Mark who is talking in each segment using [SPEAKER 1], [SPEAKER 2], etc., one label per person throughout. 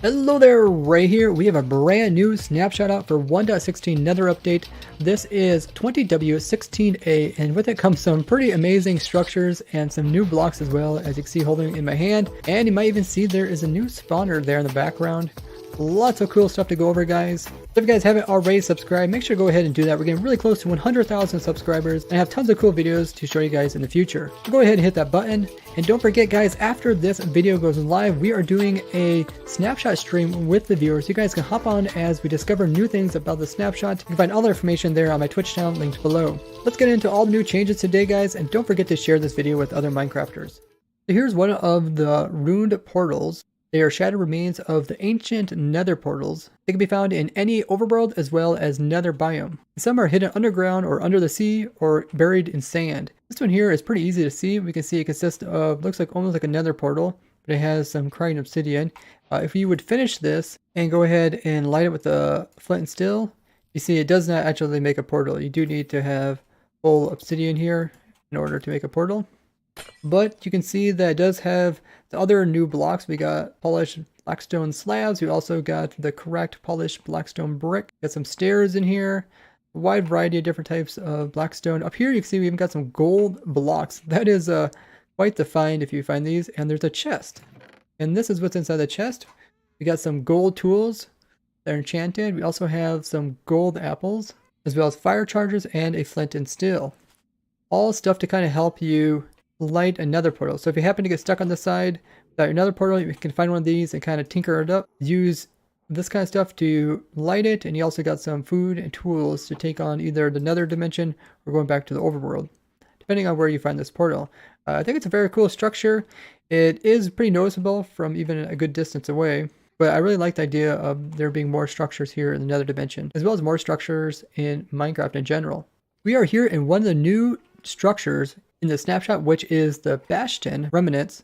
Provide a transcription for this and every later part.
[SPEAKER 1] Hello there, Ray here. We have a brand new snapshot out for 1.16 Nether update. This is 20W16A, and with it comes some pretty amazing structures and some new blocks as well, as you can see holding in my hand. And you might even see there is a new spawner there in the background. Lots of cool stuff to go over, guys. If you guys haven't already subscribed, make sure to go ahead and do that. We're getting really close to 100,000 subscribers and I have tons of cool videos to show you guys in the future. So go ahead and hit that button. And don't forget, guys, after this video goes live, we are doing a snapshot stream with the viewers. You guys can hop on as we discover new things about the snapshot. You can find all the information there on my Twitch channel linked below. Let's get into all the new changes today, guys, and don't forget to share this video with other Minecrafters. So here's one of the ruined portals. They are shattered remains of the ancient nether portals. They can be found in any overworld as well as nether biome. Some are hidden underground or under the sea or buried in sand. This one here is pretty easy to see. We can see it consists of, looks like almost like a nether portal, but it has some crying obsidian. If you would finish this and go ahead and light it with a flint and steel, you see it does not actually make a portal. You do need to have full obsidian here in order to make a portal. But you can see that it does have the other new blocks. We got polished blackstone slabs. We also got the correct polished blackstone brick. Got some stairs in here. A wide variety of different types of blackstone. Up here you can see we even got some gold blocks. That is quite the find if you find these. And there's a chest. And this is what's inside the chest. We got some gold tools that are enchanted. We also have some gold apples, as well as fire chargers and a flint and steel. All stuff to kind of help you light another portal. So if you happen to get stuck on the side without another portal, you can find one of these and kind of tinker it up. Use this kind of stuff to light it, and you also got some food and tools to take on either the nether dimension or going back to the overworld, depending on where you find this portal. I think it's a very cool structure. It is pretty noticeable from even a good distance away, but I really like the idea of there being more structures here in the nether dimension, as well as more structures in Minecraft in general. We are here in one of the new structures in the snapshot, which is the Bastion remnants,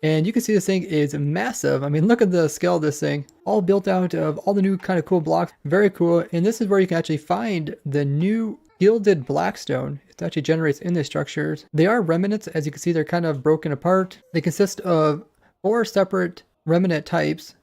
[SPEAKER 1] and you can see this thing is massive. I mean, look at the scale of this thing, all built out of all the new kind of cool blocks. Very cool. And this is where you can actually find the new gilded blackstone. It actually generates in the structures. They are remnants. As you can see, they're kind of broken apart. They consist of 4 separate remnant types.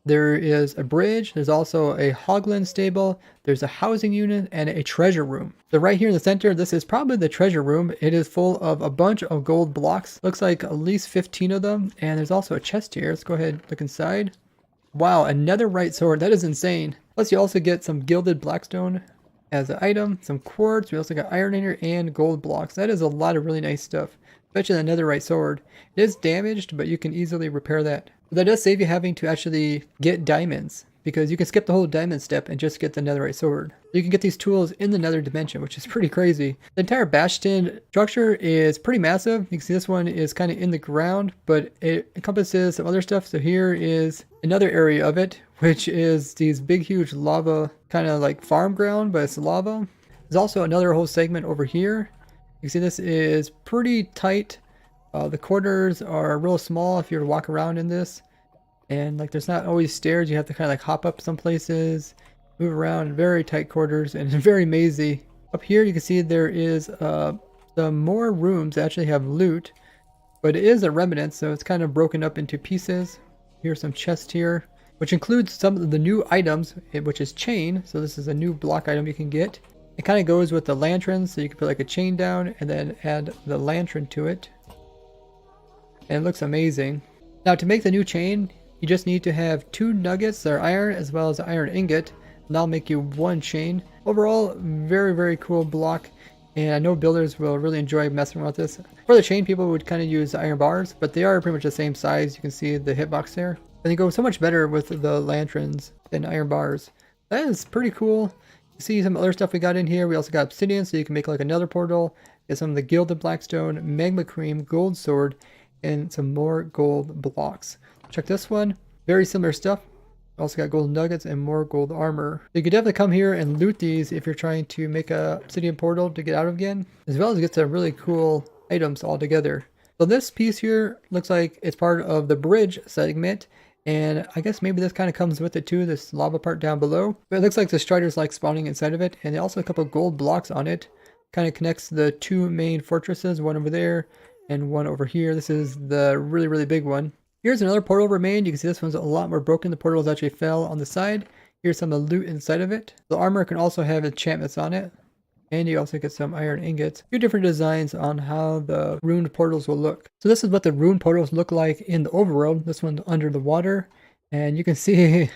[SPEAKER 1] There is a bridge, there's also a hoglin stable, there's a housing unit, and a treasure room. So right here in the center, this is probably the treasure room. It is full of a bunch of gold blocks. Looks like at least 15 of them. And there's also a chest here. Let's go ahead and look inside. Wow, a netherite sword. That is insane. Plus you also get some gilded blackstone as an item, some quartz. We also got iron in here and gold blocks. That is a lot of really nice stuff. Especially the netherite sword. It is damaged, but you can easily repair that. That does save you having to actually get diamonds, because you can skip the whole diamond step and just get the netherite sword. You can get these tools in the nether dimension, which is pretty crazy. The entire Bastion structure is pretty massive. You can see this one is kind of in the ground, but it encompasses some other stuff. So here is another area of it, which is these big huge lava, kind of like farm ground, but it's lava. There's also another whole segment over here. You can see this is pretty tight. The corners are real small if you were to walk around in this, and like there's not always stairs. You have to kind of like hop up some places, move around in very tight quarters, and very mazy. Up here you can see there is some more rooms that actually have loot, but it is a remnant, so it's kind of broken up into pieces. Here's some chests here, which includes some of the new items, which is chain. So this is a new block item you can get. It kind of goes with the lanterns, so you can put like a chain down and then add the lantern to it. And it looks amazing. Now to make the new chain, you just need to have 2 nuggets that are iron as well as an iron ingot. And that'll make you 1 chain. Overall, very, very cool block. And I know builders will really enjoy messing around with this. For the chain, people would kind of use iron bars, but they are pretty much the same size. You can see the hitbox there. And they go so much better with the lanterns than iron bars. That is pretty cool. You see some other stuff we got in here. We also got obsidian, so you can make like another portal. Get some of the gilded blackstone, magma cream, gold sword, and some more gold blocks. Check this one. Very similar stuff. Also got gold nuggets and more gold armor. So you could definitely come here and loot these if you're trying to make a obsidian portal to get out of again, as well as get some really cool items all together. So this piece here looks like it's part of the bridge segment, and I guess maybe this kind of comes with it too, this lava part down below. But it looks like the striders like spawning inside of it, and also a couple of gold blocks on it. Kind of connects the 2 main fortresses, one over there and one over here. This is the really, really big one. Here's another portal remained. You can see this one's a lot more broken. The portals actually fell on the side. Here's some of the loot inside of it. The armor can also have enchantments on it. And you also get some iron ingots. A few different designs on how the ruined portals will look. So this is what the ruined portals look like in the overworld. This one's under the water. And you can see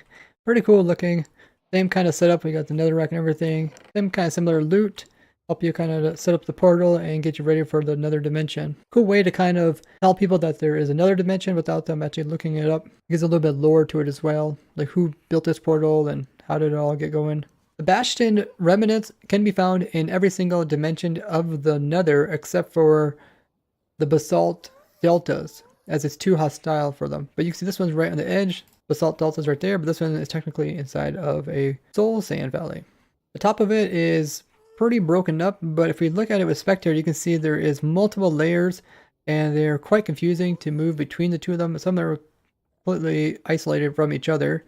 [SPEAKER 1] pretty cool looking. Same kind of setup. We got the netherrack and everything. Same kind of similar loot. Help you kind of set up the portal and get you ready for the nether dimension. Cool way to kind of tell people that there is another dimension without them actually looking it up. It gives a little bit of lore to it as well. Like who built this portal and how did it all get going. The Bastion remnants can be found in every single dimension of the nether except for the basalt deltas, as it's too hostile for them. But you can see this one's right on the edge. Basalt delta's right there, but this one is technically inside of a soul sand valley. The top of it is pretty broken up, but if we look at it with Spectator, you can see there is multiple layers and they're quite confusing to move between the two of them. Some are completely isolated from each other.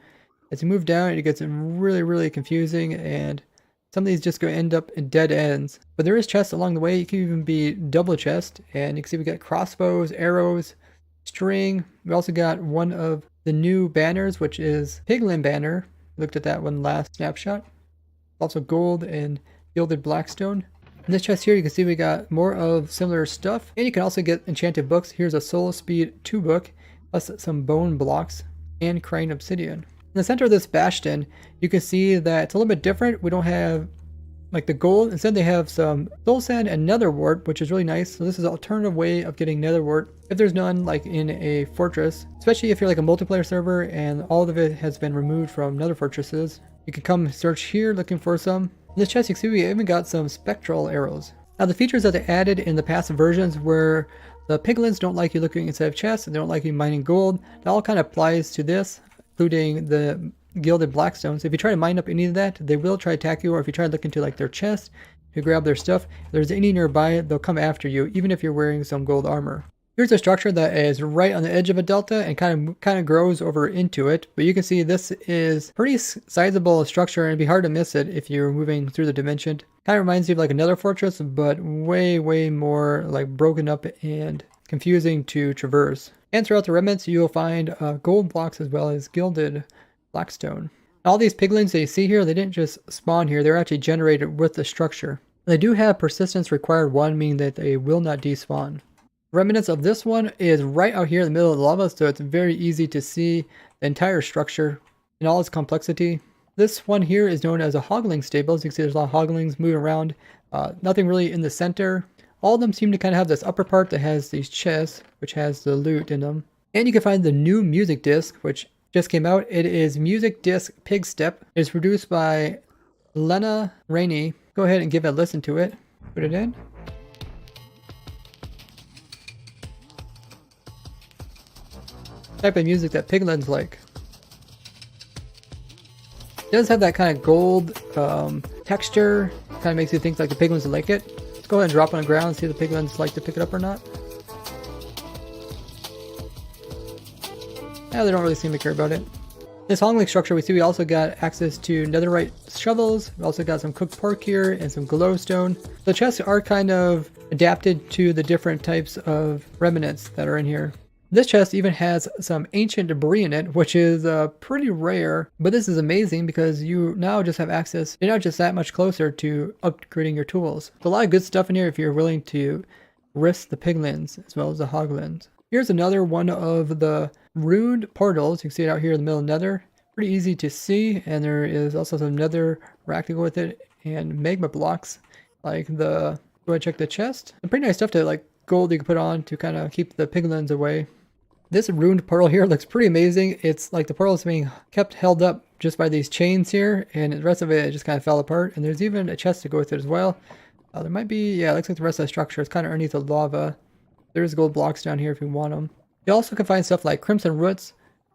[SPEAKER 1] As you move down, it gets really confusing, and some of these just go end up in dead ends. But there is chests along the way. You can even be double chest, and you can see we got crossbows, arrows, string. We also got one of the new banners, which is Piglin banner. Looked at that one last snapshot. Also gold and gilded blackstone. In this chest here, you can see we got more of similar stuff, and you can also get enchanted books. Here's a Soul Speed 2 book, plus some bone blocks and crying obsidian. In the center of this bastion, you can see that it's a little bit different. We don't have like the gold. Instead, they have some soul sand and nether wart, which is really nice. So this is an alternative way of getting nether wart if there's none, like in a fortress, especially if you're like a multiplayer server and all of it has been removed from nether fortresses. You can come search here looking for some. In this chest, you can see we even got some spectral arrows. Now, the features that they added in the past versions where the piglins don't like you looking inside of chests and they don't like you mining gold, that all kind of applies to this, including the gilded blackstones. If you try to mine up any of that, they will try to attack you, or if you try to look into like their chest to grab their stuff, if there's any nearby, they'll come after you, even if you're wearing some gold armor. Here's a structure that is right on the edge of a delta and kind of grows over into it, but you can see this is pretty sizable structure and it'd be hard to miss it if you're moving through the dimension. Kind of reminds you of like another fortress, but way more like broken up and confusing to traverse. And throughout the remnants, you'll find gold blocks as well as gilded blackstone. All these piglins that you see here, they didn't just spawn here, they're actually generated with the structure. They do have persistence required 1, meaning that they will not despawn. Remnants of this one is right out here in the middle of the lava, so it's very easy to see the entire structure in all its complexity. This one here is known as a hogling stable. As you can see, there's a lot of hoglings moving around. Nothing really in the center. All of them seem to kind of have this upper part that has these chests, which has the loot in them. And you can find the new music disc, which just came out. It is Music Disc Pig Step. It's produced by Lena Rainey. Go ahead and give a listen to it. Put it in. Type of music that piglins like. It does have that kind of gold texture. Kind of makes you think like the piglins like it. Let's go ahead and drop it on the ground and see if the piglins like to pick it up or not. Yeah, they don't really seem to care about it. This hongling structure we see we also got access to netherite shovels. We also got some cooked pork here and some glowstone. The chests are kind of adapted to the different types of remnants that are in here. This chest even has some ancient debris in it, which is pretty rare, but this is amazing because you now just have access, you're not just that much closer to upgrading your tools. There's a lot of good stuff in here if you're willing to risk the piglins as well as the hoglins. Here's another one of the ruined portals. You can see it out here in the middle of nether. Pretty easy to see, and there is also some nether rack to go with it and magma blocks like the, go ahead and check the chest. Some pretty nice stuff to like gold you can put on to kind of keep the piglins away. This ruined portal here looks pretty amazing. It's like the portal is being kept held up just by these chains here, and the rest of it just kind of fell apart. And there's even a chest to go with it as well. There might be, yeah, it looks like the rest of the structure is kind of underneath the lava. There's gold blocks down here if you want them. You also can find stuff like crimson roots,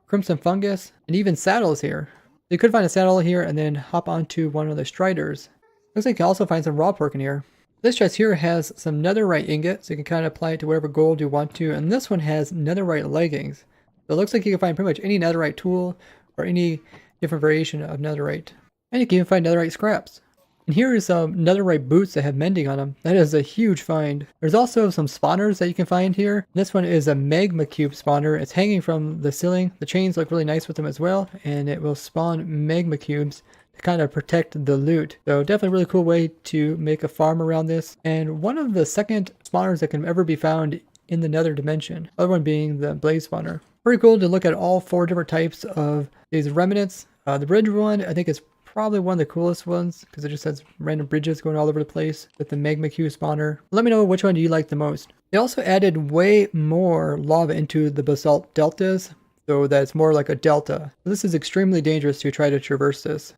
[SPEAKER 1] crimson fungus, and even saddles here. You could find a saddle here and then hop onto one of the striders. Looks like you can also find some raw pork in here. This chest here has some netherite ingot, so you can kind of apply it to whatever gold you want to. And this one has netherite leggings. So it looks like you can find pretty much any netherite tool or any different variation of netherite. And you can even find netherite scraps. And here is some netherite boots that have mending on them. That is a huge find. There's also some spawners that you can find here. This one is a magma cube spawner. It's hanging from the ceiling. The chains look really nice with them as well, and it will spawn magma cubes to kind of protect the loot. So definitely a really cool way to make a farm around this. And one of the second spawners that can ever be found in the nether dimension. Other one being the blaze spawner. Pretty cool to look at all 4 different types of these remnants. The bridge one I think is probably one of the coolest ones because it just has random bridges going all over the place with the magma cube spawner. Let me know which one do you like the most. They also added way more lava into the basalt deltas so that it's more like a delta. This is extremely dangerous to try to traverse this.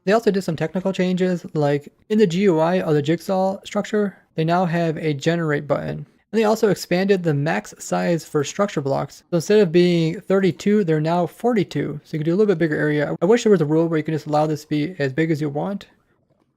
[SPEAKER 1] They also did some technical changes, like in the GUI of the jigsaw structure, they now have a generate button. And they also expanded the max size for structure blocks. So instead of being 32, they're now 42. So you can do a little bit bigger area. I wish there was a rule where you can just allow this to be as big as you want.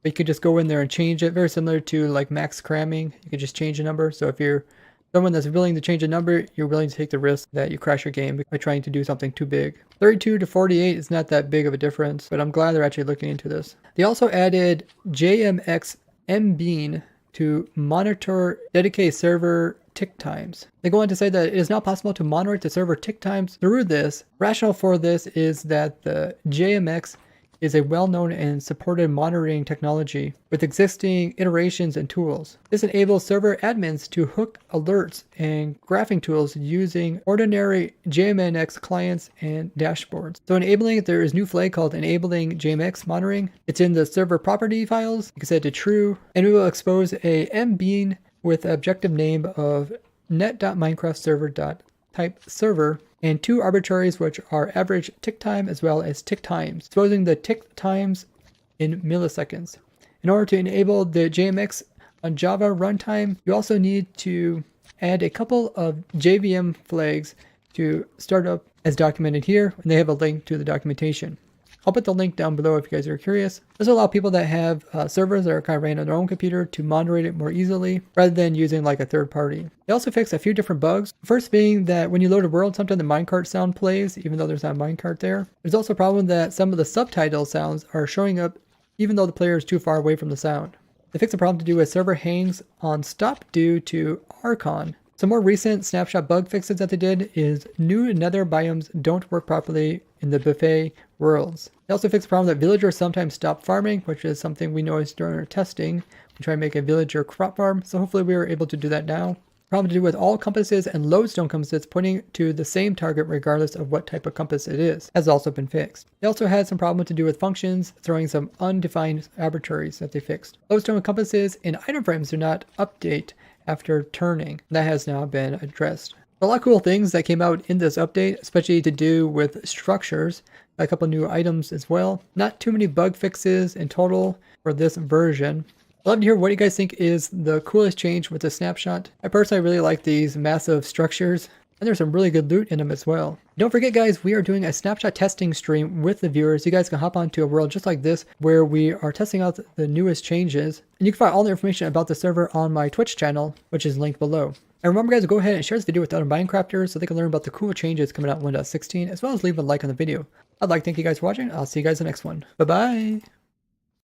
[SPEAKER 1] But you could just go in there and change it. Very similar to like max cramming. You can just change a number. So if you're someone that's willing to change a number, you're willing to take the risk that you crash your game by trying to do something too big. 32 to 48 is not that big of a difference, but I'm glad they're actually looking into this. They also added JMX MBean to monitor dedicated server tick times. They go on to say that it is not possible to monitor the server tick times through this. Rationale for this is that the JMX is a well-known and supported monitoring technology with existing iterations and tools. This enables server admins to hook alerts and graphing tools using ordinary JMX clients and dashboards. So enabling it, there is a new flag called enabling JMX monitoring. It's in the server property files. You can set it to true, and we will expose a mbean with objective name of net.minecraftserver.type server and 2 arbitraries which are average tick time as well as tick times, exposing the tick times in milliseconds. In order to enable the JMX on Java runtime, you also need to add a couple of JVM flags to start up as documented here, and they have a link to the documentation. I'll put the link down below if you guys are curious. This will allow people that have servers that are kind of ran on their own computer to moderate it more easily rather than using like a third party. They also fixed a few different bugs. First being that when you load a world, sometimes the minecart sound plays even though there's not a minecart there. There's also a problem that some of the subtitle sounds are showing up even though the player is too far away from the sound. They fixed a problem to do with server hangs on stop due to Archon. Some more recent snapshot bug fixes that they did is new nether biomes don't work properly in the buffet worlds. They also fixed the problem that villagers sometimes stop farming, which is something we noticed during our testing. We try to make a villager crop farm, so hopefully we were able to do that now. Problem to do with all compasses and lodestone compasses pointing to the same target regardless of what type of compass it is has also been fixed. They also had some problem to do with functions, throwing some undefined arbitraries that they fixed. Lodestone compasses and item frames do not update after turning. That has now been addressed. A lot of cool things that came out in this update, especially to do with structures, a couple new items as well. Not too many bug fixes in total for this version. I'd love to hear what you guys think is the coolest change with the snapshot. I personally really like these massive structures, and there's some really good loot in them as well. Don't forget guys, we are doing a snapshot testing stream with the viewers. You guys can hop onto a world just like this where we are testing out the newest changes. And you can find all the information about the server on my Twitch channel, which is linked below. And remember guys, go ahead and share this video with other Minecrafters so they can learn about the cool changes coming out in 1.16, as well as leave a like on the video. I'd like to thank you guys for watching. I'll see you guys in the next one. Bye bye!